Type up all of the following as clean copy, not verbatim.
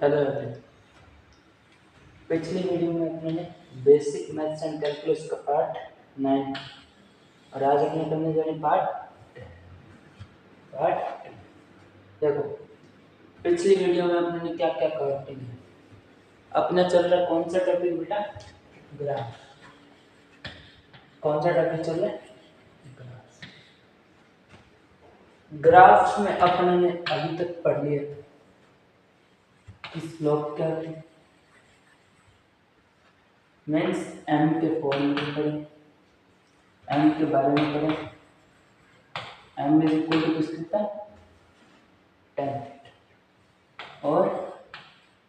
Hello everyone. पिछली video में अपने ने बेसिक मैथ्स एंड कैलकुलस का पार्ट 9 और आज अपने करने जा रहे पार्ट देखो, पिछली वीडियो में अपने ने क्या क्या कवर किया। अपना चल रहा कौन सा टॉपिक बेटा? ग्राफ। कौन सा टॉपिक चल रहा है? ग्राफ। ग्राफ्स में अपने ने अभी तक पढ़ लिया कि स्लोप क्या होती है, मीन्स एम के फॉर्मूले पढ़े, एम के बारे में पढ़े। एम इज इक्वल टू किस कितना 10 और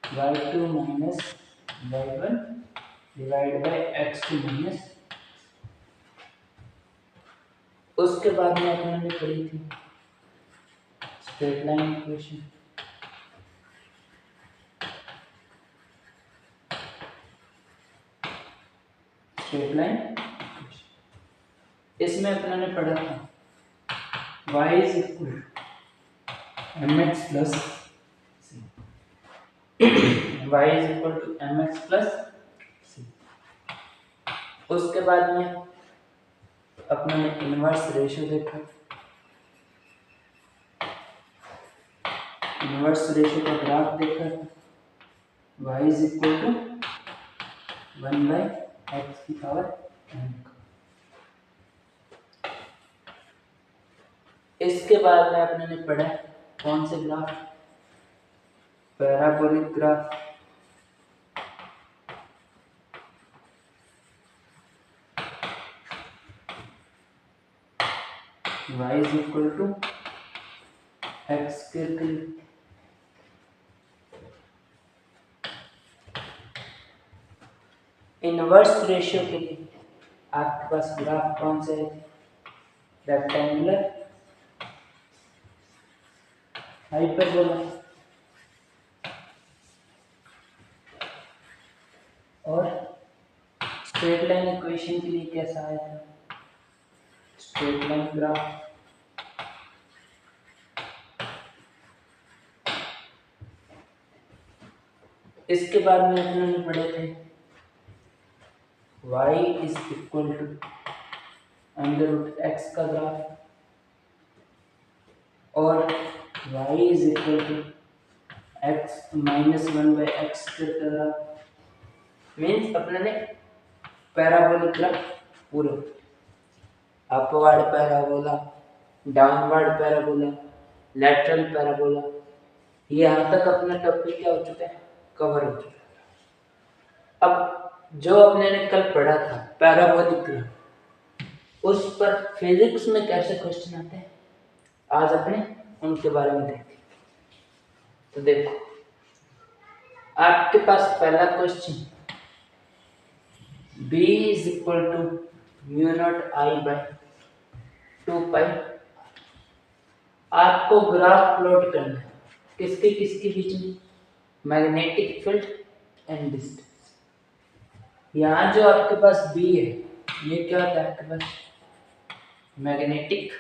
y2 minus y1 divide by x2 minus. उसके बाद में अपने पढ़ी थी straight line equation. Straight line इसमें अपने ने पढ़ा था y is equal mx plus y is equal to mx plus c। उसके बाद में अपने ने इनवर्स रेशियो देखा। इनवर्स रेशियो का ग्राफ देखा, y is equal to 1 by x की पावर n। इसके बाद में अपने ने पढ़ा कौन से graph? Parabolic graph. y is equal to x के करीब। इनवर्स रेशियो के लिए आपके पास ग्राफ कौन से है? रेक्टेंगुलर, हाइपरबोला और स्ट्रेट लाइन इक्वेशन के लिए कैसा आया था? Straight line graph. इसके बाद में हमने पढ़े थे y is equal to under root x का ग्राफ और y is equal to x minus 1 by x का ग्राफ। मीन्स अपने ने पैराबोलिक ग्राफ पूरे upward parabola, downward parabola, lateral parabola, यहाँ तक अपना टॉपिक क्या हो चुका है? कवर हो चुका है। अब जो अपने ने कल पढ़ा था पैराबोलिक ग्राफ, उस पर फिजिक्स में कैसे क्वेश्चन आते हैं आज अपने उनके बारे में देखें। तो देखो, आपके पास पहला question b is equal to mu not I by 2 pi. आपको ग्राफ प्लॉट करना है किसके बीच में? Magnetic field and distance. यहाँ जो आपके पास b है, ये क्या होता है आपके पास? Magnetic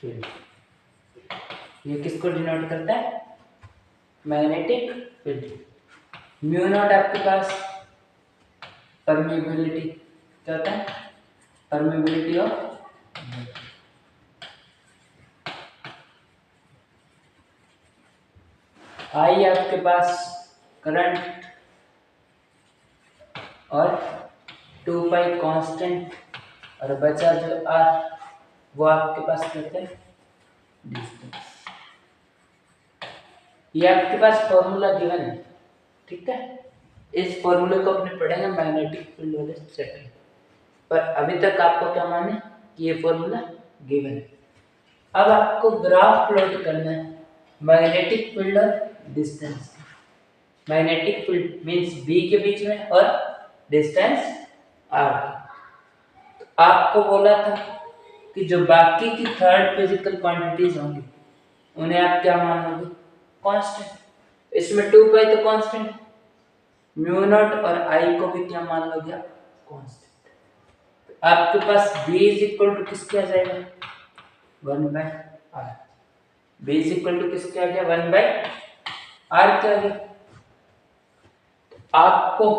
field. ये किसको डिनोट करता है? Magnetic field. म्यू नॉट आपके पास परमेबिलिटी, क्या होता है? परमेबिलिटी ऑफ आई आपके पास करंट और 2 पाई कांस्टेंट और बचा जो आर वो आपके पास कहते हैं डिस्टेंस। ये आपके पास फॉर्मूला गिवन है, ठीक है। इस फॉर्मूले को अपने पढ़ेंगे मैग्नेटिक फील्ड वाले चैप्टर पर। अभी तक आपको क्या माने कि ये फॉर्मूला गिवन है। अब आपको ग्राफ प्लॉट करना है मैग्नेटिक फील्ड और distance. Magnetic field means b के बीच में और डिस्टेंस r। तो आपको बोला था कि जो बाकी की थर्ड फिजिकल क्वांटिटीज होंगी उन्हें आप क्या मान लोगे? कांस्टेंट। इसमें 2 पाई तो कांस्टेंट, म्यू नॉट और आई को भी क्या मान लोगे आप? कांस्टेंट। आपके पास b इज इक्वल टू किसके आ जाएगा? 1 by r। b is equal to किसके आ गया? 1 बाय आर क्या गया, आपको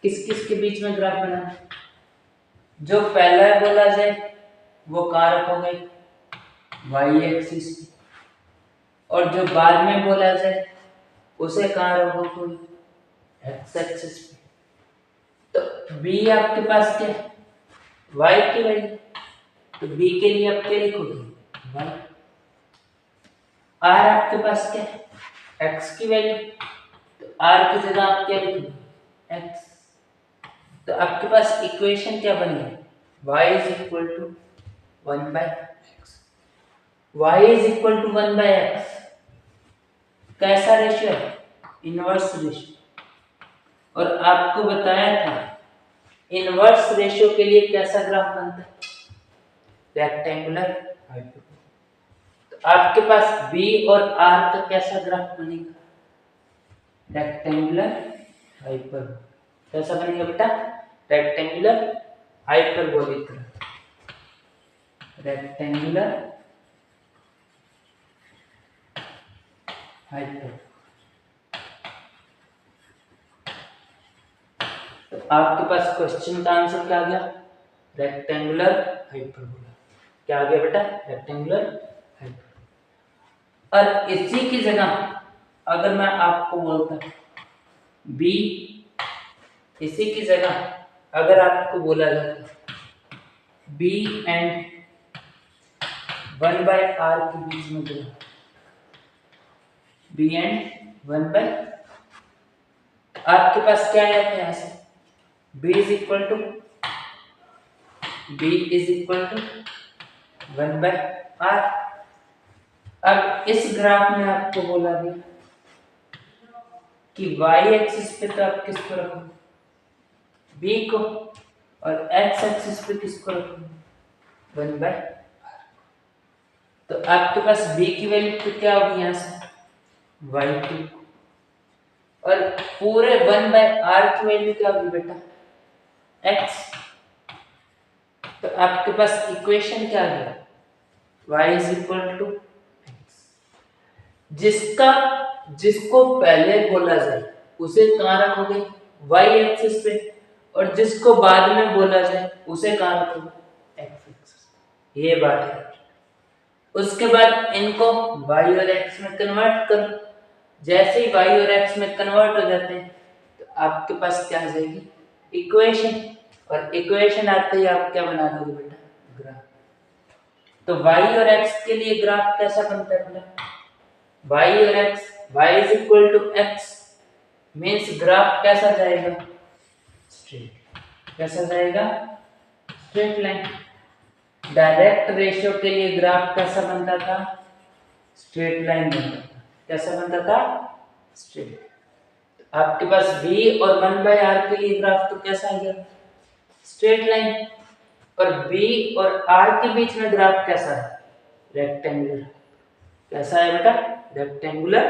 किस किस के बीच में ग्राफ बनाना है, जो पहला बोला जाए वो कहाँ रखोगे, वाई एक्सिस पे, और जो बाद में बोला जाए उसे कहाँ रखोगे, एक्स एक्सिस पे। तो बी आपके पास क्या है, वाई की वैल्यू, तो बी के लिए आप क्या लिखोगे, वाई। आर आपके पास क्या है, एक्स की वैल्यू, तो आर की जगह आप क्या लिखोगे, एक्स। तो आपके पास इक्वेशन क्या बनेगी, y is equal to 1/x, y is equal to 1/x। कैसा रेशियो है, इनवर्स रेशियो। और आपको बताया था इनवर्स रेशियो के लिए कैसा ग्राफ बनता है, रेक्टेंगुलर हाइपरबोला। तो आपके पास b और r का कैसा ग्राफ बनेगा, रेक्टेंगुलर हाइपरबोला। कैसा बनेगा बेटा, rectangular hyperbolic graph, rectangular hyper. तो आपके पास क्वेश्चन का आंसर क्या आ गया, रेक्टेंगुलर हाइपरबोला। क्या आ गया बेटा, रेक्टेंगुलर हाइपरबोला। और इसी की जगह अगर मैं आपको बोलता बी, इसी की जगह अगर आपको बोला जाता बी एंड 1/r के बीच में जो बी एंड 1/, आपके पास क्या है यहां से, b is equal to 1/r। अब इस ग्राफ में आपको बोला गया कि y एक्सिस पे तो आप किसको रखोगे, b को, और x एक्सिस पे किसको रखोगे, 1/r। तो आपके पास b की वैल्यू तो क्या होगी यहां से, y2, और पूरे 1/r की वैल्यू क्या होगी बेटा, x। तो आपके पास इक्वेशन क्या है, y is equal to x। जिसको पहले बोला जाए उसे कहाँ रखोगे, y एक्सिस पे, और जिसको बाद में बोला जाए उसे कहाँ रखोगे, x एक्सिस। ये बात है। उसके बाद इनको y और x में कन्वर्ट करो। जैसे ही y और x में कन्वर्ट हो जाते हैं तो आपके पास क्या आ जाएगी, इक्वेशन। और इक्वेशन आते ही आप क्या बना दोगे बेटा, ग्राफ। तो y और x के लिए ग्राफ कैसा बनता है बेटा, y और x, y is equal to x means graph कैसा जाएगा, स्ट्रेट। कैसा जाएगा, स्ट्रेट लाइन। डायरेक्ट रेशियो के लिए ग्राफ कैसा बनता था, स्ट्रेट लाइन बनता था। कैसा बनता था, स्ट्रेट। आपके पास b और 1/r के लिए ग्राफ तो कैसा आ गया, स्ट्रेट लाइन। और b और r के बीच में ग्राफ कैसा है, रेक्टेंगुलर। कैसा है बेटा, रेक्टेंगुलर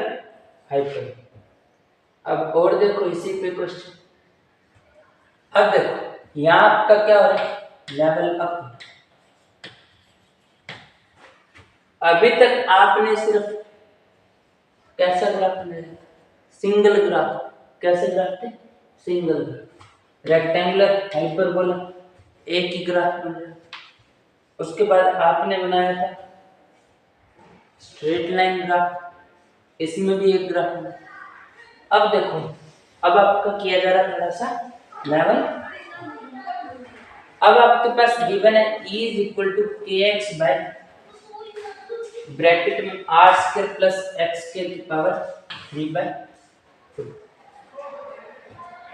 हाइपर। अब और देखो इसी पे क्वेश्चन। अब देखो यहां आपका क्या हो रहा है, लेवल अप। अभी तक आपने सिर्फ कैसा ग्राफ बनाया, सिंगल ग्राफ। कैसे ग्राफ थे, सिंगल ग्राफ, रेक्टेंगुलर हाइपरबोला, एक ही ग्राफ बनाया। उसके बाद आपने बनाया था स्ट्रेट लाइन ग्राफ, इसमें भी एक ग्राफ बनाया। अब देखो, अब आपका किया जा रहा थोड़ा सा लेवल। अब आपके पास गिवन है E is equal to kx by bracket में r² प्लस x की पावर 3/2।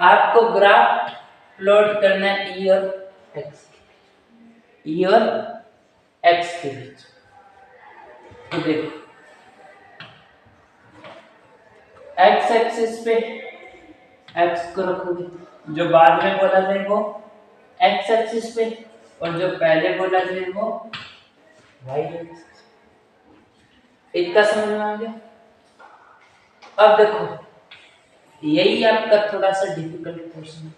आपको ग्राफ प्लॉट करना है E और x, E और x के बीच। तो देखो x एक्सिस पे x को रखोगे, जो बाद में बोला जाए वो x एक्सिस पे, और जो पहले बोला जाए वो y एक्सिस। इतना समझ में आ गया। अब देखो यही आपका थोड़ा सा डिफिकल्ट क्वेश्चन है,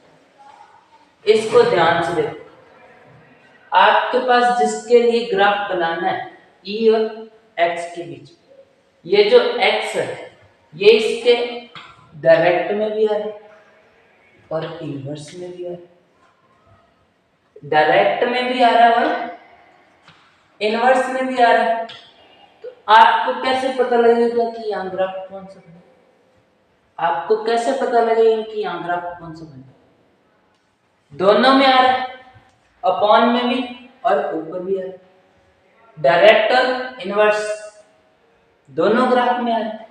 इसको ध्यान से देखो। आपके पास जिसके लिए ग्राफ बनाना है E और x के बीच, ये जो x है ये इसके डायरेक्ट में भी आ रहा है और इनवर्स में भी आ रहा है। डायरेक्ट में भी आ रहा है और इनवर्स में भी आ रहा है। तो आपको कैसे पता लगेगा कि यहाँ ग्राफ कौन सा बने? आपको कैसे पता लगेगा कि यहाँ ग्राफ कौन सा बने? दोनों में आ रहा है, अपॉन में भी और ऊपर भी आ रहा है। डायरेक्ट और इनवर्स दोनों ग्राफ में आ रहा है।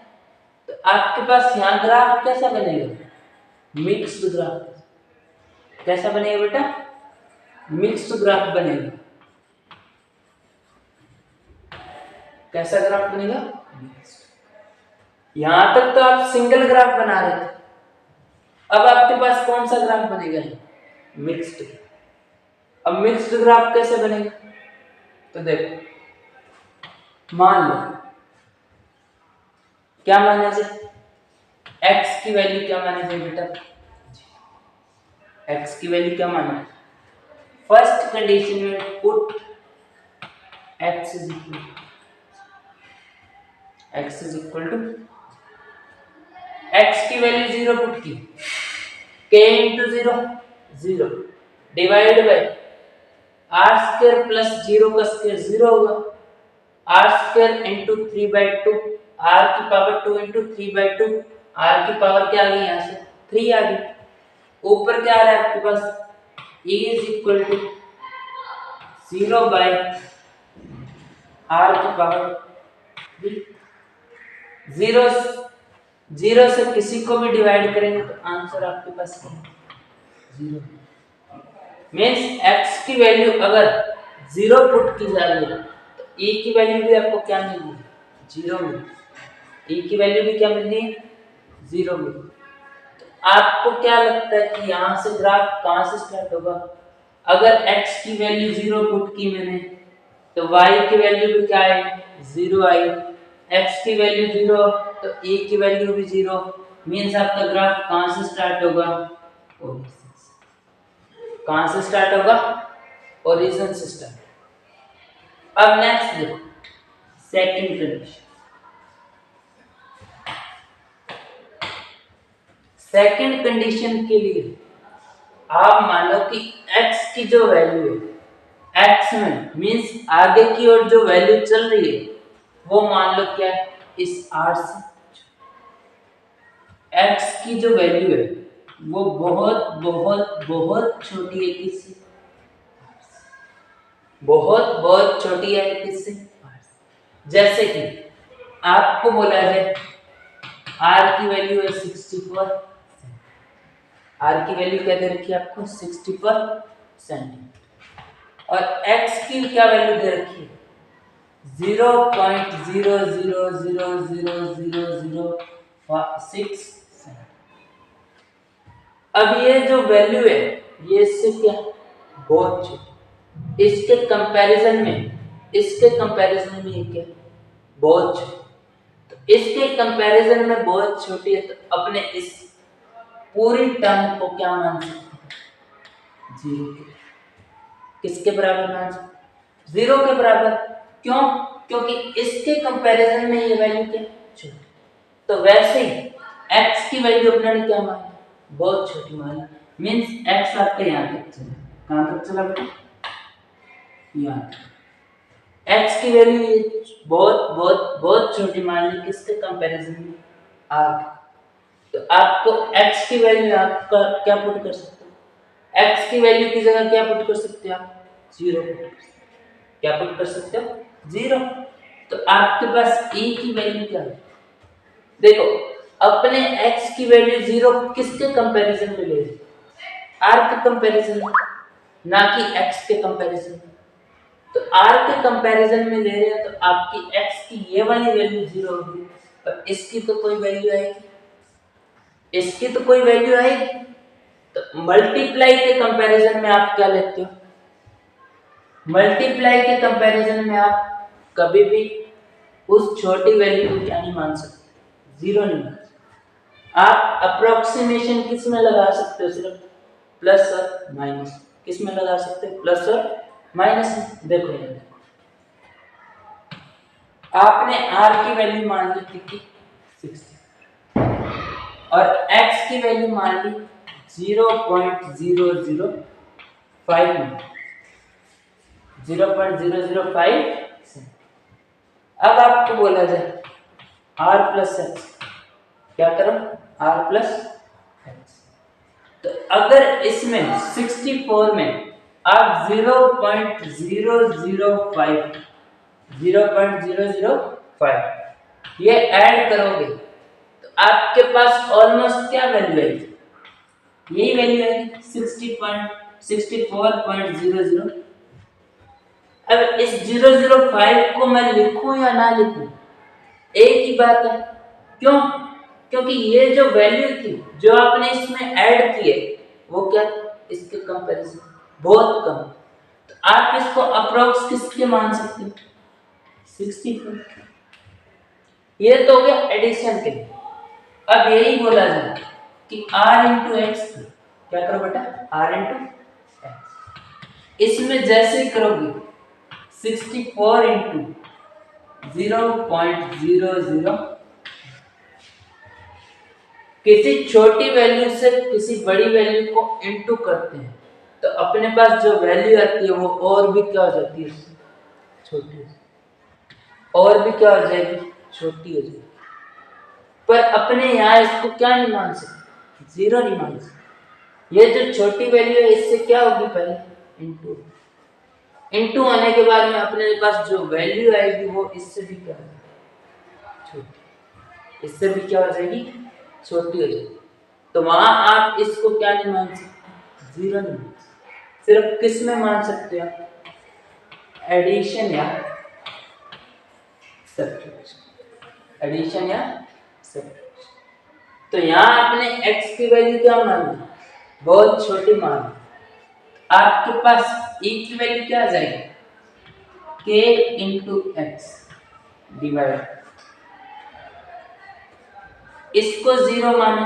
तो आपके पास यहाँ ग्राफ कैसा बनेगा? Mixed graph. कैसा बनेगा बेटा? मिक्स्ड ग्राफ बनेगा। कैसा ग्राफ बनेगा? यहां तक तो आप सिंगल ग्राफ बना रहे थे, अब आपके पास कौन सा ग्राफ बनेगा? मिक्स्ड। अब मिक्स्ड ग्राफ कैसे बनेगा? तो देखो, मान लो क्या माना जाए? x की वैल्यू क्या मानी जाए बेटा? x की वैल्यू क्या माना? फर्स्ट कंडीशन में put x is equal to x की वैल्यू 0 पुट की, k into 0 0 divide by r square plus 0 का स्क्वायर 0 होगा, r स्क्वायर इंटू 3/2, r की पावर 2 इंटू 3/2, r की पावर क्या आ गई? यहाँ से 3 आ गई। ऊपर क्या आ रहा है आपके पास? e is equal to 0 by r की पावर 0 0 से किसी को भी डिवाइड करेंगे तो आंसर आपके पास क्या है? 0। मीन्स x की वैल्यू अगर 0 पुट की जा रही है तो e की वैल्यू भी आपको क्या मिल रही है? 0 मिल। e की वैल्यू भी क्या मिल रही है? 0 मिल। तो आपको क्या लगता है कि यहाँ से ग्राफ कहाँ से स्टार्ट होगा? अगर x की वैल्यू 0 पुट की मैंने तो y की वैल्यू भी क्या है? 0 आई। x की वैल्यू 0 तो e की वैल्यू भी 0। मीन्स आपका ग्राफ कहाँ से स्टार्ट होगा? ओरिजिन से। कहाँ से स्टार्ट होगा? ओरिजिन से स्टार्ट। अब नेक्स्ट देखो, सेकंड कंडीशन। सेकंड कंडीशन के लिए आप मान लो कि x की जो वैल्यू है, x में मीन्स आगे की ओर जो वैल्यू चल रही है वो मान लो क्या है? इस r से x की जो वैल्यू है वो बहुत बहुत बहुत छोटी है। किससे? बहुत बहुत छोटी है। किससे? जैसे कि आपको बोला जाए r की वैल्यू है 64, r की वैल्यू क्या दे रखी है आपको? 64 और x की क्या वैल्यू दे रखी है? 0.000006। अब ये जो वैल्यू है ये इससे क्या बहुत छोटी, इसके कंपैरिजन में ये क्या बहुत छोटी। तो इसके कंपैरिजन में बहुत छोटी है तो अपने इस पूरी टर्म को क्या मान सकते हैं? 0 के। किसके बराबर मान सकते? 0 के बराबर। क्यों? क्योंकि इसके कंपैरिजन में ये वैल्यू क्या छोटी। तो वैसे ही x की वैल्यू अपने ने क्या मानी? बहुत छोटी मानी। मीन्स x आपके यहाँ तक चला। कहाँ तक चला बेटा? यहाँ तक। x की वैल्यू ये बहुत बहुत बहुत छोटी मान ली किसके कंपैरिजन में? r। तो आपको x की वैल्यू आपका क्या पुट कर सकते हो? x की वैल्यू की जगह क्या पुट कर सकते हो आप? 0 पुट कर सकते हो। क्या पुट कर सकते हो? 0। तो आपके पास e की वैल्यू क्या है? देखो, अपने x की वैल्यू 0 किसके कंपैरिजन में ले रहे? r के कंपैरिजन में, ना कि x के कंपैरिजन में। तो r के कंपैरिजन में ले रहे हैं तो आपकी x की ये वाली वैल्यू 0 होगी और इसकी तो कोई वैल्यू आएगी, इसकी तो कोई वैल्यू आएगी। तो मल्टीप्लाई के कंपैरिजन में आप क्या लेते हो? मल्टीप्लाई के कंपैरिजन में आप कभी भी उस छोटी वैल्यू को क्या नहीं मान सकते? 0 नहीं मान सकते। आप अप्रोक्सीमेशन किस में लगा सकते हो? सिर्फ प्लस और माइनस। किस में लगा सकते हो? प्लस और माइनस में। देखो ये आपने r की वैल्यू मान ली थी 60, और x की वैल्यू मान ली 0.005 में 0.005। अब आपको बोला जाए r प्लस एक्स, क्या करो r प्लस एक्स। तो अगर इसमें 64 में आप 0.005 ये ऐड करोगे तो आपके पास ऑलमोस्ट क्या वैल्यू आएगी, यही वैल्यू आएगी 64.00। अब इस 005 को मैं लिखूं या ना लिखूं एक ही बात है। क्यों? क्योंकि ये जो वैल्यू थी जो आपने इसमें ऐड की है वो क्या इसके कंपैरिजन बहुत कम। तो आप इसको अप्रोक्स किसके मान सकते हो 64। ये तो हो गया एडिशन के लिए। अब यही बोला जाए कि r इंटू एक्स, क्या करो बेटा r इंटू एक्स। इसमें जैसे ही करोगे 64 इंटू 0.00 किसी छोटी वैल्यू से किसी बड़ी वैल्यू को इनटू करते हैं तो अपने पास जो वैल्यू आती है वो और भी क्या हो जाती है छोटी, और भी क्या हो जाएगी छोटी हो जाएगी। पर अपने यहाँ इसको क्या नहीं मान सकते, जीरो नहीं मान सकते। ये जो छोटी वैल्यू है इससे क्या होगी पहले इनटू, इनटू होने के बाद में अपने पास जो वैल्यू आएगी वो इससे भी क्या छोटी, इससे भी क्या हो जाएगी छोटी हो जाएगी। तो वहां आप इसको क्या नहीं मान सकते जीरो नहीं मान सकते, सिर्फ किस में मान सकते हो एडिशन या सब्ट्रैक्शन, एडिशन या सब्ट्रैक्शन। तो यहाँ आपने x की वैल्यू क्या मान ली बहुत छोटी मान ली, आपके पास e की वैल्यू क्या आ जाएगी k इंटू एक्स डिवाइड, इसको जीरो माने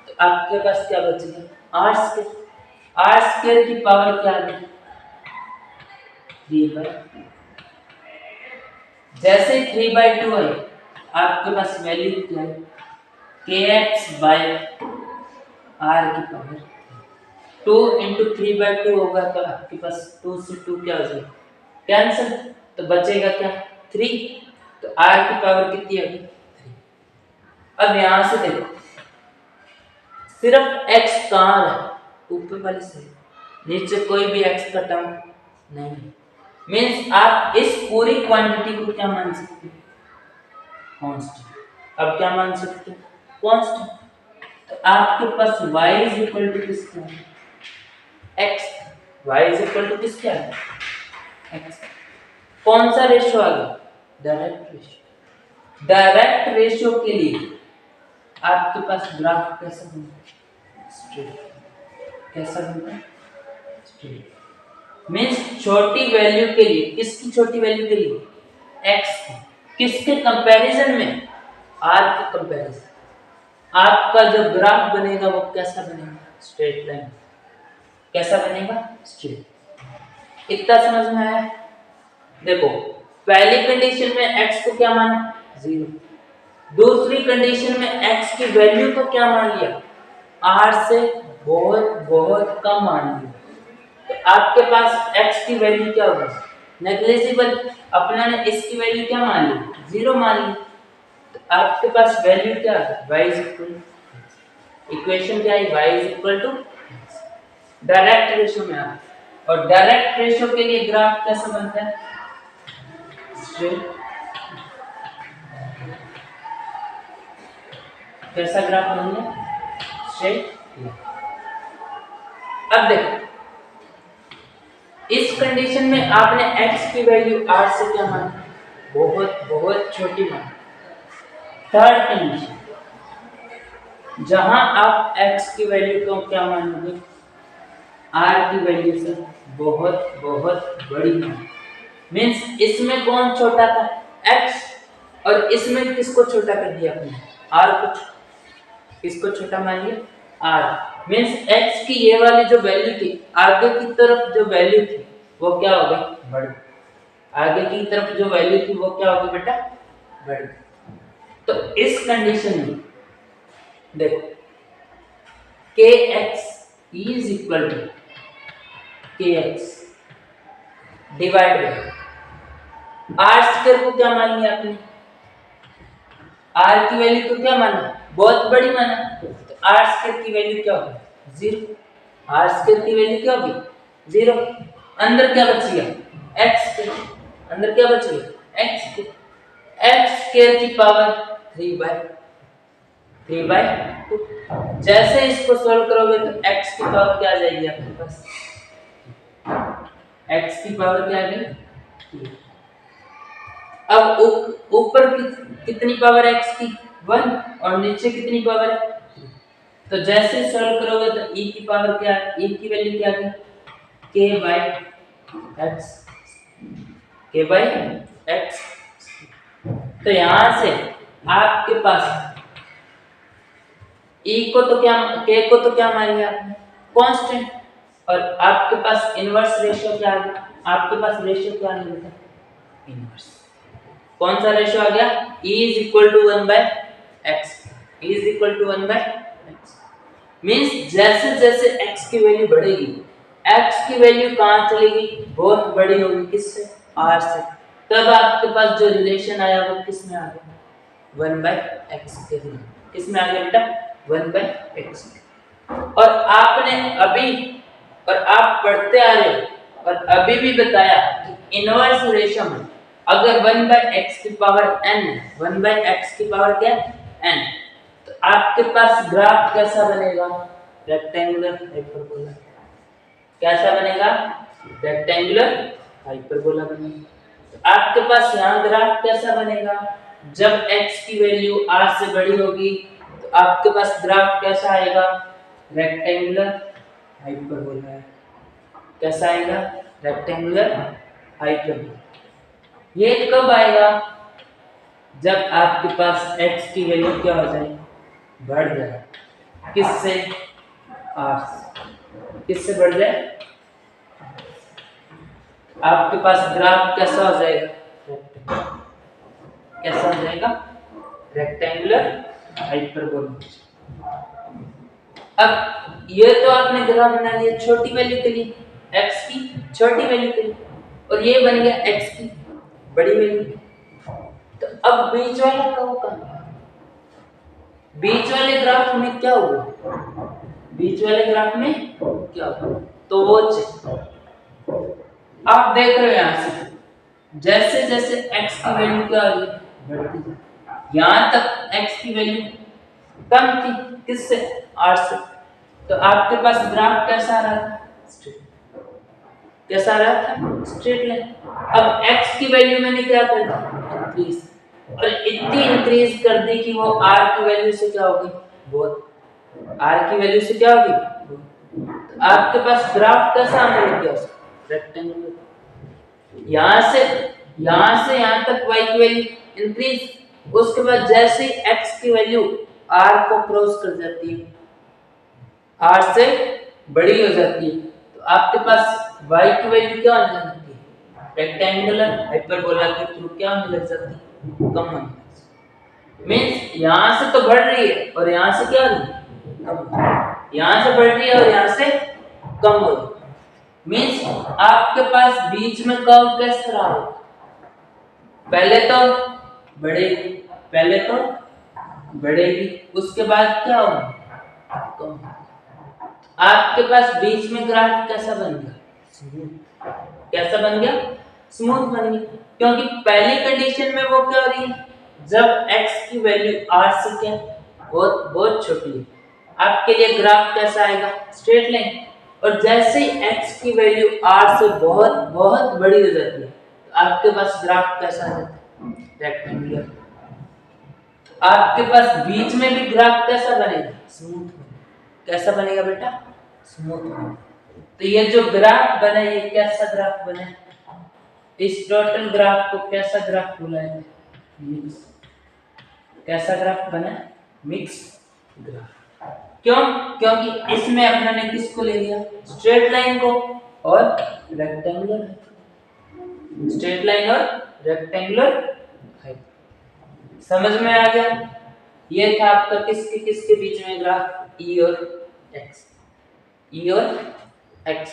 तो आपके पास क्या बचेगा आर स्क्वायर, आर स्क्वायर की पावर क्या आ गई 3/2। जैसे 3/2 है आपके पास वैल्यू क्या है kx बाय r की पावर 2 इंटू 3/2 होगा तो आपके पास 2 से 2 क्या हो जाएगा कैंसिल, तो बचेगा क्या 3, तो r की पावर कितनी आ गई 3। अब यहां से देखो सिर्फ x कहां है ऊपर वाली साइड, नीचे कोई भी x का टर्म नहीं, मीन्स आप इस पूरी क्वांटिटी को क्या मान सकते हो कांस्टेंट। अब क्या मान सकते हो कांस्टेंट, तो आपके पास y इज इक्वल टू किसका x, y is equal to किसका x। कौन सा रेशियो आ गया डायरेक्ट रेशियो। डायरेक्ट रेशियो के लिए आपके पास ग्राफ कैसा बनता है स्ट्रेट, कैसा बनता है स्ट्रेट। मीन्स छोटी वैल्यू के लिए, किसकी छोटी वैल्यू के लिए x की, किसके कंपैरिजन में r के कंपैरिजन, आपका जो ग्राफ बनेगा वो कैसा बनेगा स्ट्रेट लाइन, कैसा बनेगा स्ट्रेट। इतना समझ में आया। देखो पहली कंडीशन में x को क्या माना 0, दूसरी कंडीशन में x की वैल्यू को क्या मान लिया r से बहुत बहुत कम मान लिया, तो आपके पास x की वैल्यू क्या होगा नेग्लिजिबल, अपना ने इसकी वैल्यू क्या मान ली 0 मान ली, तो आपके पास वैल्यू क्या है y इज इक्वल, इक्वेशन क्या है y is equal to direct ratio में आता। और डायरेक्ट रेशियो के लिए ग्राफ कैसा बनता है स्ट्रेट, कैसा ग्राफ बनेगा स्ट्रेट। अब देखो इस कंडीशन में आपने x की वैल्यू r से क्या मानी बहुत बहुत छोटी मानी। थर्ड कंडीशन जहां आप x की वैल्यू को क्या मानोगे r की वैल्यू से बहुत बहुत बड़ी मानी, मीन्स इसमें कौन छोटा था x और इसमें किसको छोटा कर दिया आपने r को, किसको छोटा मान लिया r, मीन्स x की ये वाली जो वैल्यू थी आगे की तरफ जो वैल्यू थी वो क्या हो गई बड़ी, आगे की तरफ जो वैल्यू थी वो क्या होगी बेटा बड़ी। तो इस कंडीशन में देखो k x is equal to k x divide by r square को क्या मान लिया आपने, आर की वैल्यू को क्या माना, बहुत बड़ी माना, तो आर स्क्वायर की वैल्यू क्या होगी, जीरो। आर स्क्वायर की वैल्यू क्या होगी, जीरो। अंदर क्या बच गया, एक्स स्क्वायर, अंदर क्या बच गया, एक्स स्क्वायर, एक्स स्क्वायर की पावर 3/2। जैसे इसको सॉल्व करोगे तो x की पावर क्या आ जाएगी आपके पास, x की पावर क्या आ गई। अब ऊपर कितनी पावर है x की, 1, और नीचे कितनी पावर है, तो जैसे सॉल्व करोगे तो e की पावर क्या है, e की वैल्यू क्या आ गई, k/x, k/x। तो यहां से आपके पास e को तो क्या, k को तो क्या मान लिया आपने, कांस्टेंट, और आपके पास इनवर्स रेशियो क्या आ गया, आपके पास रेशियो क्या आ गया, इनवर्स। कौन सा रेशियो आ गया, e is equal to 1/x, e is equal to 1/x। Means जैसे जैसे x की वैल्यू बढ़ेगी, x की वैल्यू कहां चलेगी, बहुत बड़ी होगी, किससे, r से, तब आपके पास जो रिलेशन आया वो किस में आ गया, 1/x के रूप में, किस में आ गया बेटा, 1/x। और आपने अभी, और आप पढ़ते आ रहे हो और अभी भी बताया कि इनवर्स रेशियो में अगर 1/x की पावर n, 1/x की पावर क्या n, तो आपके पास ग्राफ कैसा बनेगा, रेक्टेंगुलर हाइपरबोला। कैसा बनेगा, रेक्टेंगुलर हाइपरबोला बनेगा। तो आपके पास यहाँ ग्राफ कैसा बनेगा, जब x की वैल्यू r से बड़ी होगी तो आपके पास ग्राफ कैसा आएगा, रेक्टेंगुलर हाइपरबोला है। कैसा आएगा, रेक्टेंगुलर हाइपरबोला। ये कब आएगा, जब आपके पास x की वैल्यू क्या हो जाए, बढ़ जाए, किससे, r से, किससे बढ़ जाए, आपके पास ग्राफ कैसा हो जाएगा, कैसा हो जाएगा, रेक्टेंगुलर हाइपरबोला। अब ये तो आपने ग्राफ बना लिया छोटी वैल्यू के लिए, x की छोटी वैल्यू के लिए, और ये बन गया x की बड़ी वैल्यू। तो अब बीच वाला कहाँ, बीच वाले ग्राफ में क्या हुआ, बीच वाले ग्राफ में क्या हुआ, तो वो आप देख रहे हो यहां से जैसे जैसे x की वैल्यू क्या आ रही बढ़ती, यहां तक x की वैल्यू कम थी, किससे, r से, तो आपके पास ग्राफ कैसा आ रहा था, कैसा आ रहा था, स्ट्रेट लाइन। अब x की वैल्यू मैंने क्या कर दी, इंक्रीज, और इतनी इंक्रीज कर दी कि वो r की वैल्यू से क्या होगी, बहुत, r की वैल्यू से क्या होगी, तो आपके पास ग्राफ कैसा आने लग गया, रेक्टेंगुलर। यहां से यहां तक y की वैल्यू इंक्रीज, उसके बाद जैसे ही x की वैल्यू r को क्रॉस कर जाती है, r से बड़ी हो जाती है, तो आपके पास y की वैल्यू क्या होने लगती है, रेक्टेंगुलर हाइपरबोला के थ्रू क्या होने लग जाती है, कम होने लगती है। मींस यहां से तो बढ़ रही है और यहां से क्या हो रही है, कम, यहां से बढ़ रही है और यहां से कम हो रही है। मींस आपके पास बीच में कर्व किस तरह होगा, पहले तो बढ़ेगी, पहले तो बढ़ेगी, उसके बाद क्या होगा, कम। आपके पास बीच में ग्राफ कैसा बन गया, स्मूथ। कैसा बन गया, स्मूथ बन गया, क्योंकि पहली कंडीशन में वो क्या हो रही है, जब x की वैल्यू r से क्या बहुत बहुत छोटी है, आपके लिए ग्राफ कैसा आएगा, स्ट्रेट लाइन। और जैसे ही x की वैल्यू r से बहुत बहुत बड़ी हो जाती है, तो आपके पास ग्राफ कैसा आ जाता है, रेक्टेंगुलर। आपके पास बीच में भी ग्राफ कैसा बनेगा, स्मूथ बनेगा। कैसा बनेगा बेटा, स्मूथ बनेगा। तो ये जो ग्राफ बना, ये कैसा ग्राफ बना, इस टोटल ग्राफ को कैसा ग्राफ बोला है, मिक्स। कैसा ग्राफ बना, मिक्स ग्राफ। क्यों, क्योंकि इसमें अपने ने किसको ले लिया, स्ट्रेट लाइन को और रेक्टेंगुलर, स्ट्रेट लाइन और रेक्टेंगुलर। समझ में आ गया, ये था आपका किसके किसके बीच में ग्राफ, ई और एक्स, ई और एक्स,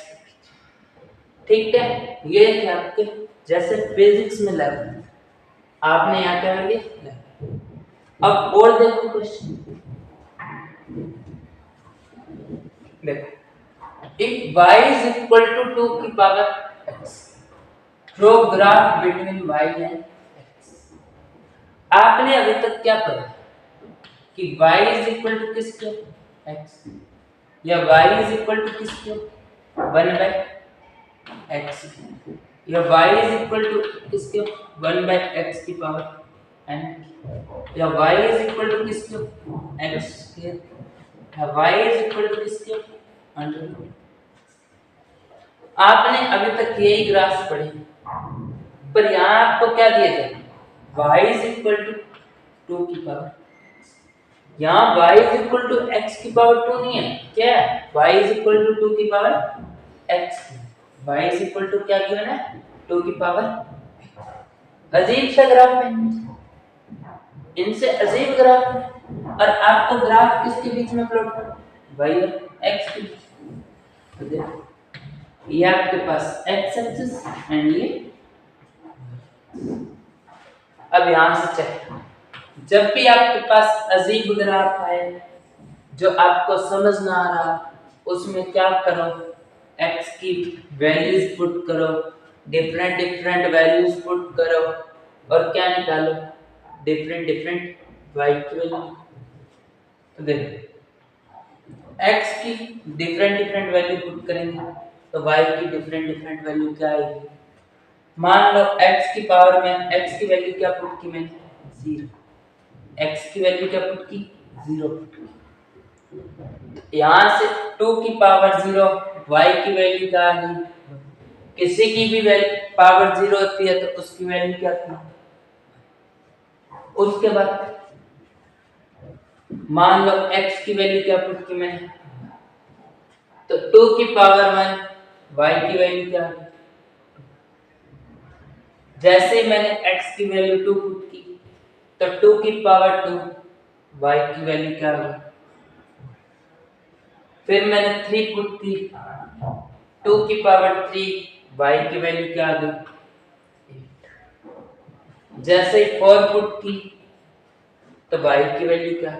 ठीक है। ये थे आपके जैसे फिजिक्स में लेवल, आपने यहाँ क्या कर लिया लेवल। अब और देखो क्वेश्चन, देखो if y is equal to 2 की power x, draw graph between y and x। आपने अभी तक क्या पढ़ा कि y is equal to किसके x, या y is equal to किसके 1 by x, या y is equal to किसके 1 by x की पावर n, या y is equal to किसके x के, या y is equal to किसके अंडर। आपने अभी तक यही ग्राफ पढ़े, पर यहाँ आपको क्या दिया जाए y is equal to 2 की पावर, यहाँ y is equal to x की पावर 2 नहीं है, क्या है y is equal to 2 की power x, y is equal to क्या गिवन है 2 की पावर। अजीब सा ग्राफ है, इनसे अजीब ग्राफ है, और आपको ग्राफ किसके बीच में प्लॉट करना, y और x के बीच। तो देखो ये आपके पास x एक्सिस एंड ये, अब यहां से चेक, जब भी आपके पास अजीब ग्राफ आए जो आपको समझ ना आ रहा, उसमें क्या करो, x की वैल्यूज पुट करो, डिफरेंट डिफरेंट वैल्यूज पुट करो, और क्या निकालो डिफरेंट डिफरेंट y की वैल्यू। तो देखो x की डिफरेंट डिफरेंट वैल्यू पुट करेंगे तो y की डिफरेंट डिफरेंट वैल्यू क्या आएगी। मान लो x की पावर में x की वैल्यू क्या पुट की मैंने 0, x की वैल्यू क्या पुट की 0 पुट की, यहां से 2 की पावर 0, y की वैल्यू क्या आ गई, किसी की भी वैल्यू पावर 0 होती है तो उसकी वैल्यू क्या थी। उसके बाद मान लो x की वैल्यू क्या पुट की मैंने, तो 2 की पावर 1, y की वैल्यू क्या है, जैसे मैंने x की वैल्यू 2 पुट की तो 2 की पावर 2, y की वैल्यू क्या होगी। फिर मैंने 3 पुट की, 2 की पावर 3, y की वैल्यू क्या आ गई 8। जैसे ही 4 पुट की तो y की वैल्यू क्या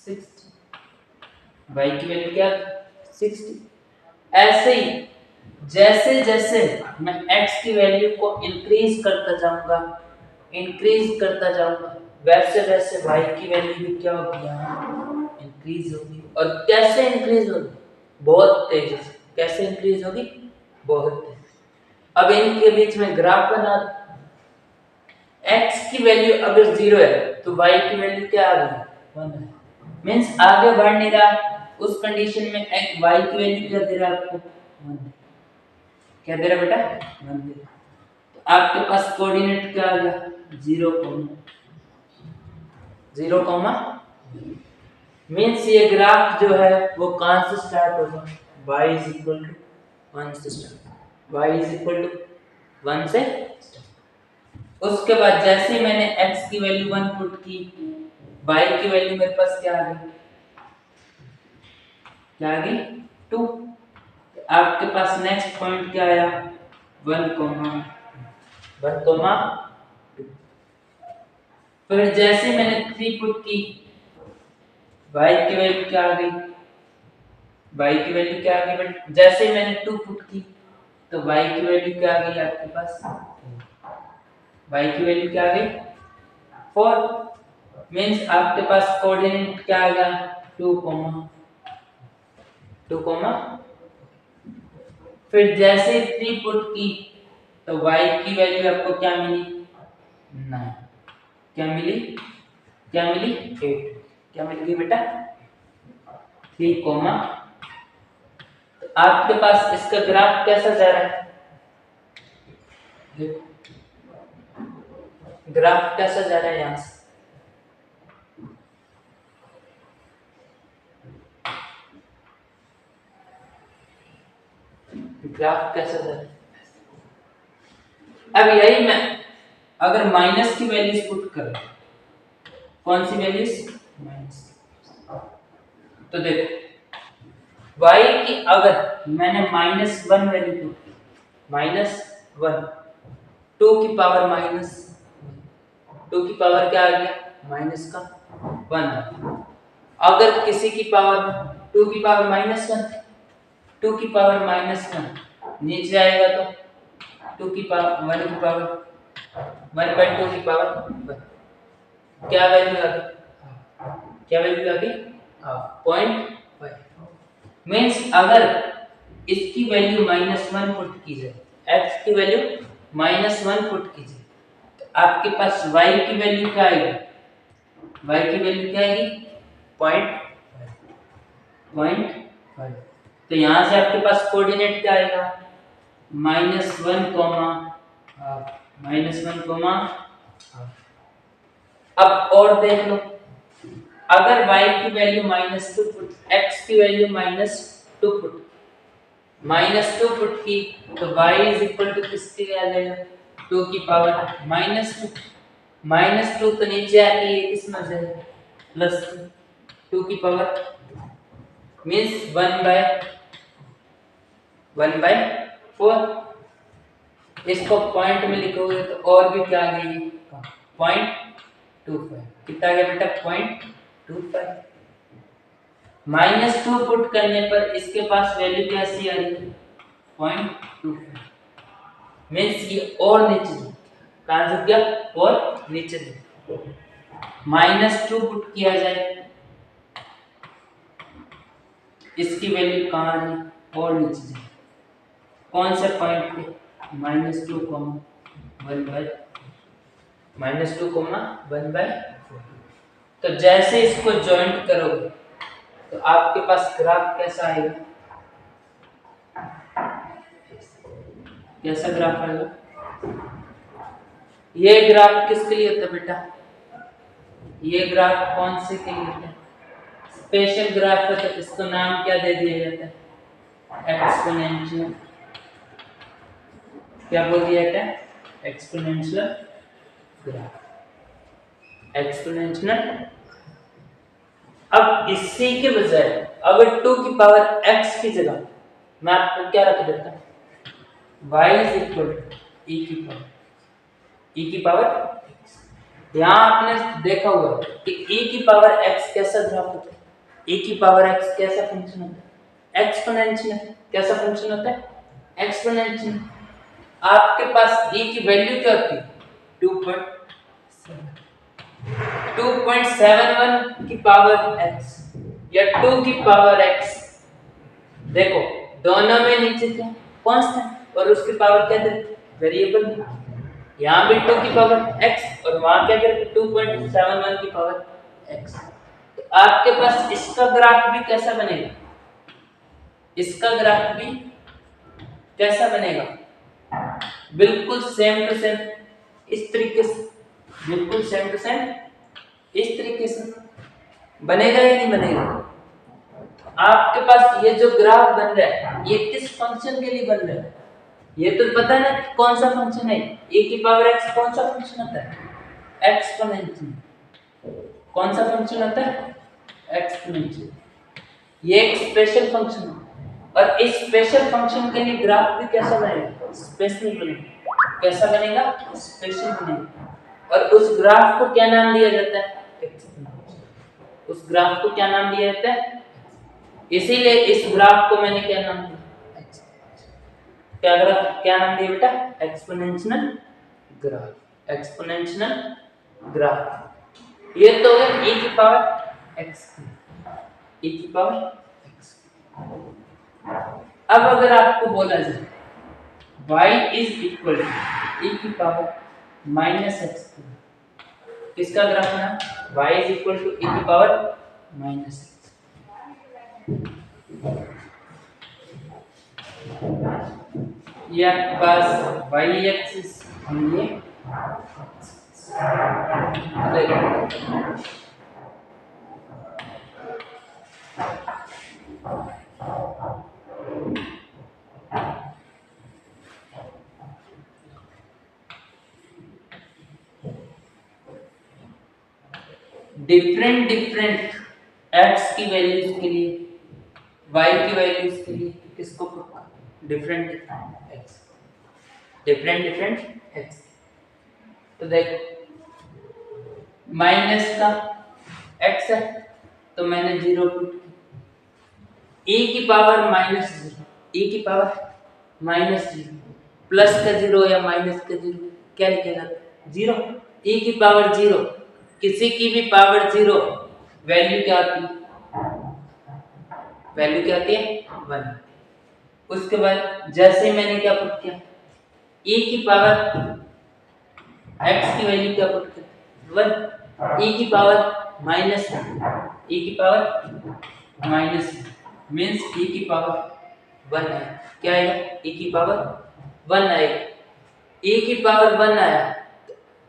60, y की वैल्यू क्या 60। ऐसे ही जैसे जैसे मैं x की वैल्यू को इंक्रीज करता जाऊंगा वैसे वैसे y की वैल्यू भी क्या होगी इंक्रीज होगी। और कैसे इंक्रीज होगी, बहुत तेजी से। कैसे इंक्रीज होगी, बहुत तेजी। अब इनके बीच में ग्राफ बना, x की वैल्यू अगर 0 है तो y की वैल्यू क्या आ गई 1 है, मींस आगे बढ़ नहीं रहा। उस कंडीशन में y की वैल्यू क्या दे रहा है आपको 1, क्या दे रहा बेटा 1 दे रहा। तो आपके पास कोऑर्डिनेट क्या आ गया 0, मींस ये ग्राफ जो है वो कहां से स्टार्ट होगा, y is equal to 1 से start, y is equal to 1 से स्टार्ट। उसके बाद जैसे ही मैंने x की वैल्यू 1 पुट की, y की वैल्यू मेरे पास क्या आ गई 2। आपके पास नेक्स्ट पॉइंट क्या आया 1, 2। फिर जैसे मैंने 3 पुट की, y की वैल्यू क्या आ गई, जैसे मैंने 2 पुट की तो y की वैल्यू क्या आ गई आपके पास, y की वैल्यू क्या आ गई 4। मींस आपके पास कोऑर्डिनेट क्या आ गया 2, 2। फिर जैसे 3 पुट की तो y की वैल्यू आपको क्या मिली 9, क्या मिली 8, क्या मिल गई बेटा 3, तो आपके पास इसका ग्राफ कैसा जा रहा है, देखो ग्राफ कैसा जा रहा है यहां से, ग्राफ कैसा जा रहा है। अब यही मैं अगर माइनस की वैल्यूज पुट करूं, कौन सी वैल्यूज माइनस, तो देखो y की अगर मैंने -1 वैल्यू पुट की, -1, 2 की पावर माइनस 2 की पावर क्या आ गया, माइनस का 1 आ गया। अगर किसी की पावर 2 की पावर -1, 2 की पावर -1 नीचे आएगा तो 2 की पावर 1 की पावर 1/2 की पावर 1, क्या वैल्यू आ गई, क्या वैल्यू आ गई, 0.5। मीन्स अगर इसकी वैल्यू -1 पुट की जाए, x की वैल्यू -1 पुट की जाए, तो आपके पास y की वैल्यू क्या आएगी, y की वैल्यू क्या आएगी, 0.5। तो यहाँ से आपके पास कोऑर्डिनेट क्या आएगा, -1, -1, अब और देख लो, अगर y की वैल्यू -2 पुट, x की वैल्यू -2 पुट, -2 पुट की, तो y इज इक्वल टू किसके आ जाएगा, 2 की पावर -2, -2 तो नीचे आके ये किस में जाएगा, +2, 2 की पावर मीन्स 1/4। इसको पॉइंट में लिखोगे तो और भी क्या आ गई, 0.25, कितना आ गया बेटा, 0.25। -2 पुट करने पर इसके पास वैल्यू कैसी आ रही है, 0.25। मीन्स ये और नीचे झुक गया, कहाँ झुक गया, और नीचे झुक गया। -2 पुट किया जाए, इसकी वैल्यू कहाँ आ रही, और नीचे जाए, कौन से पॉइंट पे, -2, 1/4। तो जैसे इसको ज्वाइंट करोगे तो आपके पास ग्राफ कैसा आएगा, कैसा ग्राफ आएगा, ये ग्राफ किसके लिए होता है बेटा, ये ग्राफ कौन से के लिए होता है, स्पेशल ग्राफ है, तो इसको नाम क्या दे दिया जाता है, एक्सपोनेंशियल, क्या बोल दिया जाता है, एक्सपोनेंशियल ग्राफ, एक्सपोनेंशियल। अब इसी के बजाय अगर 2 की पावर x की जगह मैं आपको क्या रख देता हूं, y is equal to e की पावर x। यहां आपने देखा होगा कि e की पावर x कैसा ग्राफ होता है, e की पावर x कैसा फंक्शन होता है, एक्सपोनेंशियल। कैसा फंक्शन होता है, एक्सपोनेंशियल। आपके पास e की वैल्यू क्या होती है, 2.71 की पावर x या 2 की पावर x। देखो दोनों में नीचे क्या कांस्टेंट और उसकी पावर क्या दे, वेरिएबल। यहाँ भी 2 की पावर x और वहां क्या करें, 2.71 की पावर x। तो आपके पास इसका ग्राफ भी कैसा बनेगा, इसका ग्राफ भी कैसा बनेगा, बिल्कुल सेम टू सेम इस तरीके से, बिल्कुल सेम टू सेम इस तरीके से बनेगा या नहीं बनेगा। आपके पास ये जो ग्राफ बन रहा है ये किस फंक्शन के लिए बन रहा है, ये तो पता ना कौन सा फंक्शन है, e की पावर x कौन सा फंक्शन होता है, एक्सपोनेंशियल। कौन सा फंक्शन होता है, एक्सपोनेंशियल। ये एक स्पेशल फंक्शन है और इस स्पेशल फंक्शन के लिए ग्राफ भी कैसा बनेगा, स्पेशल बनेगा। कैसा बनेगा, स्पेशल बनेगा। और उस ग्राफ को क्या नाम दिया जाता है, एक्सपोनेंशियल। उस ग्राफ को क्या नाम दिया जाता है, इसीलिए इस ग्राफ को मैंने क्या नाम दिया, क्या ग्राफ, क्या नाम दिया बेटा, एक्सपोनेंशियल ग्राफ, एक्सपोनेंशियल ग्राफ। ये तो है e की पावर x, e की पावर x। अब अगर आपको बोला जाए y is equal to e की पावर -x, किसका ग्राफ है, y is equal to e की पावर -x। ये आपके पास y एक्सिस हम ये डिफरेंट डिफरेंट x की वैल्यूज के लिए y की वैल्यूज के लिए किसको डिफरेंट x, डिफरेंट x। तो देखो माइनस का x है तो मैंने 0 पुट e की पावर -0, e की पावर -0, प्लस का 0 या माइनस का 0 क्या लिखेगा 0, e की पावर 0, किसी की भी पावर 0 वैल्यू क्या आती है, वैल्यू क्या आती है 1। उसके बाद जैसे मैंने क्या पुट किया e की पावर x की वैल्यू क्या पुट की 1, e की पावर माइनस, e की पावर माइनस मीन्स e की पावर 1 है, क्या आएगा e की पावर 1 आएगा, e की पावर 1 आया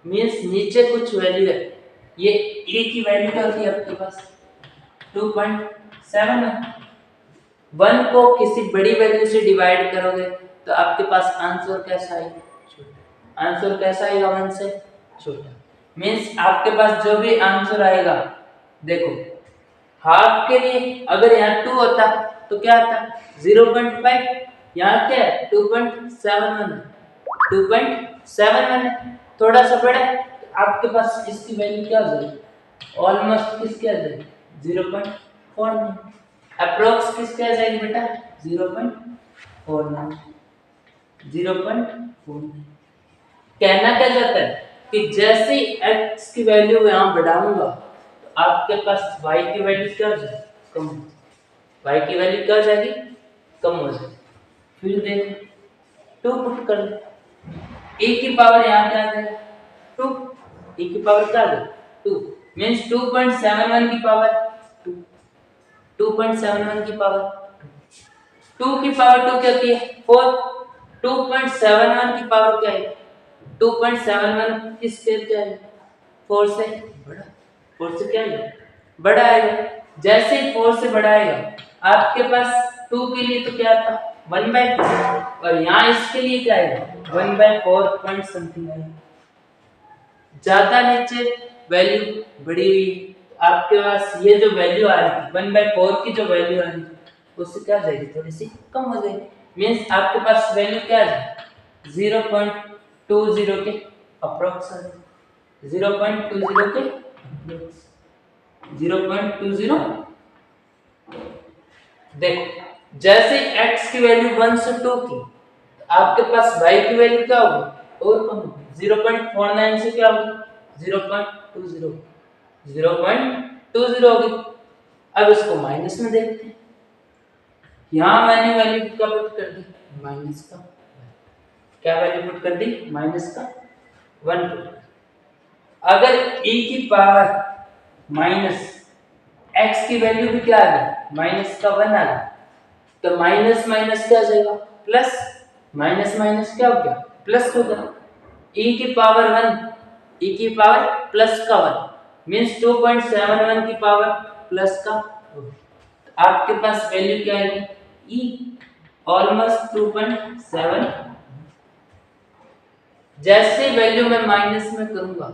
मीन्स नीचे कुछ वैल्यू है, ये e की वैल्यू क्या होती है आपके पास 2.7 है। 1 को किसी बड़ी वैल्यू से डिवाइड करोगे तो आपके पास आंसर कैसा आएगा छोटा, आंसर कैसा आएगा 1 से छोटा, मीन्स आपके पास जो भी आंसर आएगा देखो हाफ के लिए अगर यहाँ 2 होता तो क्या आता 0.5, यहाँ क्या है 2.71 है, 2.71 है, थोड़ा सा बड़ा है तो आपके पास इसकी वैल्यू क्या हो जाएगी ऑलमोस्ट किसके आ जाएगी 0.49, अप्रोक्स किसके आ जाएगी बेटा 0.49, 0.49। कहना क्या चाहता है कि जैसे x की वैल्यू यहाँ बढ़ाऊंगा तो आपके पास y की वैल्यू क्या हो जाएगी कम, y की वैल्यू क्या हो जाएगी कम हो जाएगी। फिर देखो 2 पुट कर लो, e की पावर यहाँ क्या आ जाएगा 2, e की पावर क्या आ जाएगी 2 मीन्स 2.71 की पावर 2, 2.71 की पावर 2 की पावर 2 क्या होती है 4, 2.71 की पावर क्या है 2.71 की स्केल क्या है 4 से बड़ा, 4 से क्या है बड़ा आएगा, जैसे ही 4 से बड़ा आएगा आपके पास 2 के लिए तो क्या था 1/4 और यहाँ इसके लिए क्या आएगा 1/4 पॉइंट समथिंग आएगा, ज्यादा नीचे वैल्यू बड़ी हुई तो आपके पास ये जो वैल्यू आ रही थी 1/4 की जो वैल्यू आ रही थी उससे क्या जाएगी थोड़ी सी कम हो जाएगी, मीन्स आपके पास वैल्यू क्या आ जाएगी 0.20 के अप्रोक्स आ जाएगी, 0.20 के 0.20। देखो जैसे x की वैल्यू 1 से 2 की तो आपके पास y की वैल्यू क्या होगी और कम 0.49 से क्या होगी 0.20, 0.20 होगी। अब इसको माइनस में देखते हैं, यहाँ मैंने वैल्यू क्या पुट कर दी माइनस का, क्या वैल्यू पुट कर दी माइनस का 1 पुट। अगर e की पावर माइनस x की वैल्यू भी क्या आ गई माइनस का 1 आ गया तो माइनस माइनस क्या आ जाएगा प्लस, माइनस माइनस क्या हो गया प्लस हो गया, e की पावर 1, e की पावर प्लस का 1 मीन्स 2.71 की पावर प्लस का 1, आपके पास वैल्यू क्या आएगी e ऑलमोस्ट 2.7। जैसे वैल्यू मैं माइनस में करूंगा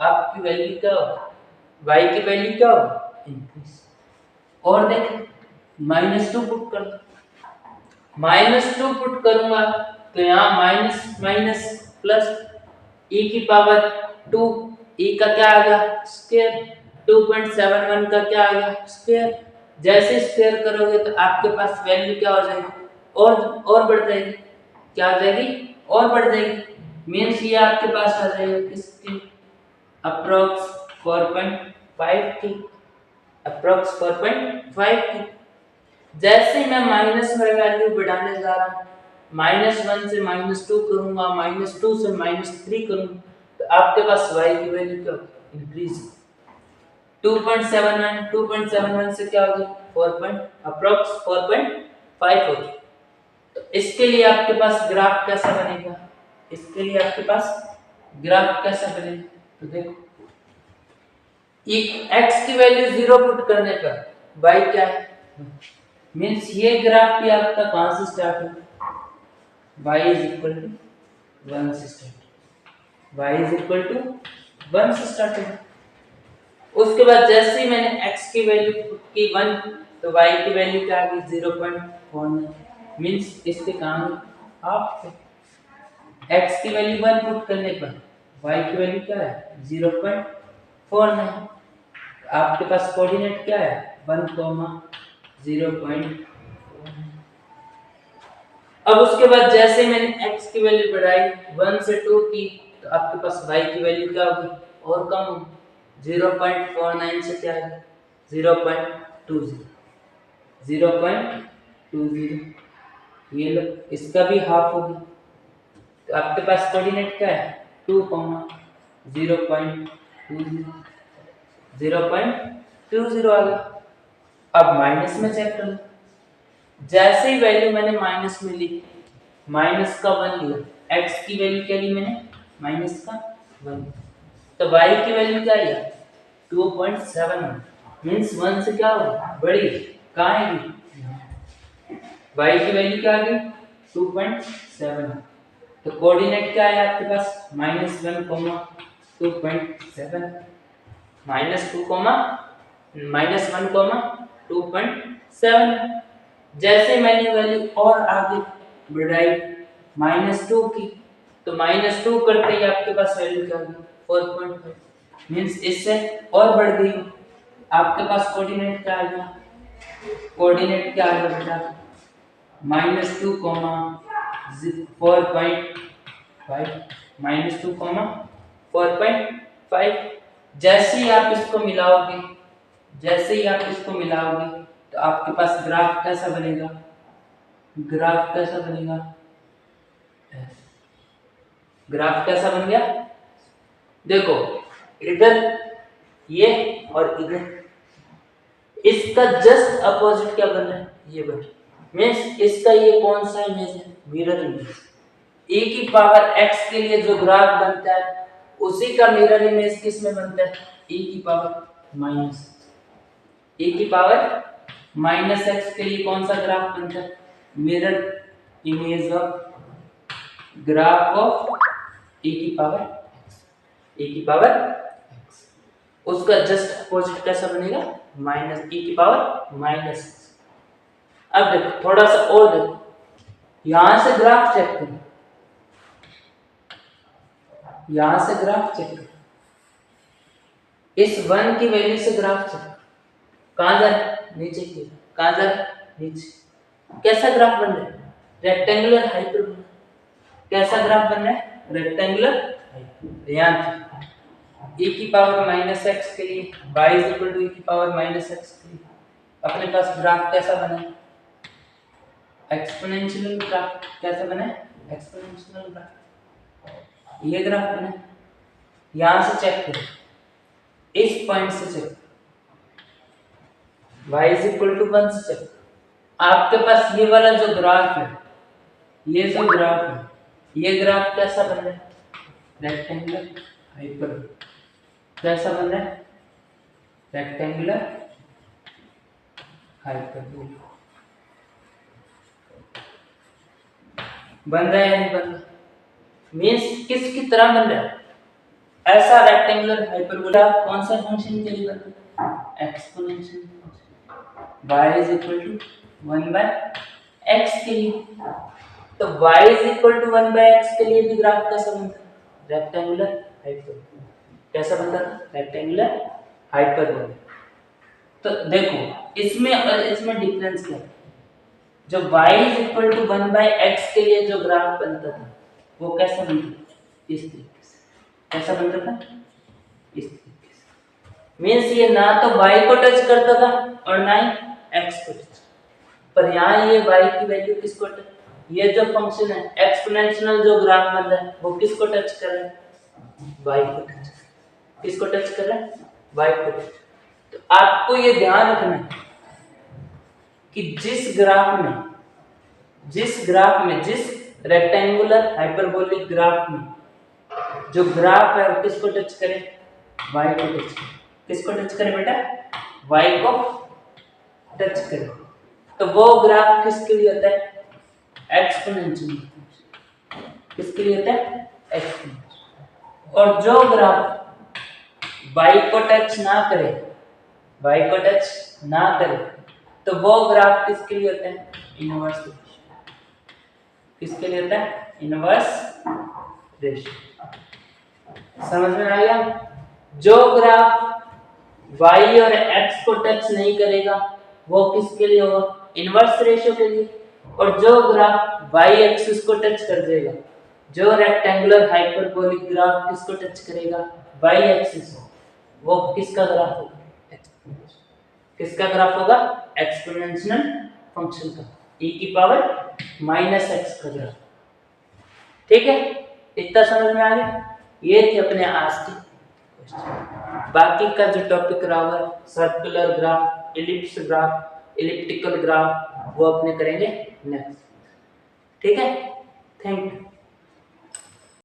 आपकी वैल्यू क्या होगी y की वैल्यू क्या होगी इंक्रीज, और देख -2 पुट कर दो, -2 पुट करूंगा तो यहाँ माइनस माइनस प्लस e की पावर 2, e का क्या आ गया स्क्वायर, 2.71 का क्या आ गया स्क्वायर, जैसे स्क्वायर करोगे तो आपके पास वैल्यू क्या हो जाएगी और बढ़ जाएगी, क्या आ जाएगी और बढ़ जाएगी, मीन्स ये आपके पास आ जाएगा किसकी अप्रोक्स 4.5 की, अप्रोक्स 4.5 की। जैसे मैं माइनस में वैल्यू बढ़ाने जा रहा हूँ -1 से -2 करूंगा, -2 से -3 करूंगा तो आपके पास y की वैल्यू क्या होगी इंक्रीज, 2.71 से क्या होगी 4. अप्रोक्स 4.5 होगी। तो इसके लिए आपके पास ग्राफ कैसा बनेगा, इसके लिए आपके पास ग्राफ कैसा बनेगा तो देखो x की वैल्यू 0 पुट करने पर y क्या है मीन्स ये ग्राफ भी आपका कहां से स्टार्ट होगा y इज इक्वल टू 1 से start, y is equal to 1 से स्टार्ट होगा। उसके बाद जैसे ही मैंने x की वैल्यू पुट की 1 तो y की वैल्यू क्या आ गई 0.49 मींस इसके काम हाफ x की वैल्यू 1 पुट करने पर y की वैल्यू क्या है 0.49 आपके पास कोऑर्डिनेट क्या है 1, 0.49 अब उसके बाद जैसे मैंने x की वैल्यू बढ़ाई 1 से 2 की तो आपके पास y की वैल्यू क्या होगी और कम होगी 0.49 से क्या है 0.20 ये लो इसका भी हाफ होगी तो आपके पास कोऑर्डिनेट क्या है 2, 0.20 0.20 आ गया। अब माइनस में चेक कर लो जैसे ही वैल्यू मैंने माइनस में ली माइनस का 1 लिया x की वैल्यू क्या ली मैंने माइनस का 1 तो y की वैल्यू क्या आई 2.7 मींस 1 से क्या होगी बड़ी कहाँ आएगी y की वैल्यू क्या आ गई 2.7 तो कोऑर्डिनेट क्या है आपके पास -1, 2.7 -2, -1, 2.7 जैसे मैंने वैल्यू और आगे बढ़ाई -2 की तो -2 करते ही आपके पास वैल्यू क्या होगी 4.5 मींस इससे और बढ़ गई आपके पास कोऑर्डिनेट क्या आ गया कोऑर्डिनेट क्या आ गया बेटा -2, 4.5 जैसे ही आप इसको मिलाओगे तो आपके पास ग्राफ कैसा बनेगा ग्राफ कैसा बन गया देखो इधर ये और इधर इसका जस्ट अपोजिट क्या बन रहा है ये बन मीन्स इसका ये कौन सा इमेज है मिरर इमेज e की पावर x के लिए जो ग्राफ बनता है उसी का मिरर इमेज किस में बनता है e की पावर -x के लिए कौन सा ग्राफ बनता है mirror image of graph of e की पावर x उसका जस्ट अपोजिट कैसा बनेगा e की पावर -x अब देखो थोड़ा सा और देखो यहां से ग्राफ चेक करो इस 1 की वैल्यू से ग्राफ चेक कहां जा नीचे की कहां जा नीचे कैसा ग्राफ बन रहा है रेक्टेंगुलर हाइपरबोला कैसा ग्राफ बन रहा है रेक्टेंगुलर यहां e की पावर -x के लिए y e की पावर -x के लिए अपने पास ग्राफ कैसा बना है एक्सपोनेंशियल ग्राफ कैसा बना है एक्सपोनेंशियल ग्राफ ये ग्राफ बना यहां से चेक करो इस पॉइंट से चेक y 1 से चेक आपके पास ये वाला जो ग्राफ है ये ग्राफ कैसा बन रहा है रेक्टेंगुलर हाइपरबोला कैसा बन रहा है रेक्टेंगुलर हाइपरबोला बन रहा है या नहीं बन रहा मीन्स किसकी तरह बन रहा है ऐसा रेक्टेंगुलर हाइपरबोला कौन सा फंक्शन के लिए बन रहा है एक्सपोनेंशियल y 1/x के लिए तो y 1/x के लिए भी ग्राफ कैसा बनता है रेक्टेंगुलर हाइपरबोला कैसा बनता है रेक्टेंगुलर हाइपरबोला तो देखो इसमें और इसमें डिफरेंस क्या है जो y 1/x के लिए जो ग्राफ बनता था वो कैसा बनता था इस तरीके से कैसा बनता था इस तरीके से मींस ये ना तो y को टच करता था और ना ही x को टच पर यहाँ ये y की वैल्यू किसको टच ये जो फंक्शन है एक्सपोनेंशियल जो ग्राफ बन रहा है वो किसको टच कर रहा है y को टच किसको टच कर रहा है y को टच तो आपको ये ध्यान रखना है कि जिस रेक्टेंगुलर हाइपरबोलिक ग्राफ में जो ग्राफ है वो किसको टच करे y को टच करे किसको टच करे बेटा y को टच करे तो वो ग्राफ किसके लिए होता है एक्सपोनेंशियल किसके लिए होता है एक्सपोनेंशियल और जो ग्राफ y को टच ना करे, y को टच ना करे, तो वो ग्राफ किसके लिए होता है? Inverse ratio. किसके लिए होता है? Inverse ratio. समझ में आ गया? जो ग्राफ y और x को टच नहीं करेगा वो किसके लिए होगा? इनवर्स रेशियो के लिए। और जो ग्राफ y एक्सिस को टच कर देगा, जो रेक्टेंगुलर हाइपरबोलिक ग्राफ किसको टच करेगा? y एक्सिस, वो किसका ग्राफ होगा? किसका ग्राफ होगा? एक्सपोनेंशियल फंक्शन का, e की पावर -x का ग्राफ। ठीक है, इतना समझ में आ गया? ये थे अपने आज के क्वेश्चन। बाकी का जो टॉपिक रहा होगा circular graph, ellipse graph, elliptical graph, वो अपने करेंगे नेक्स्ट। ठीक है, थैंक यू।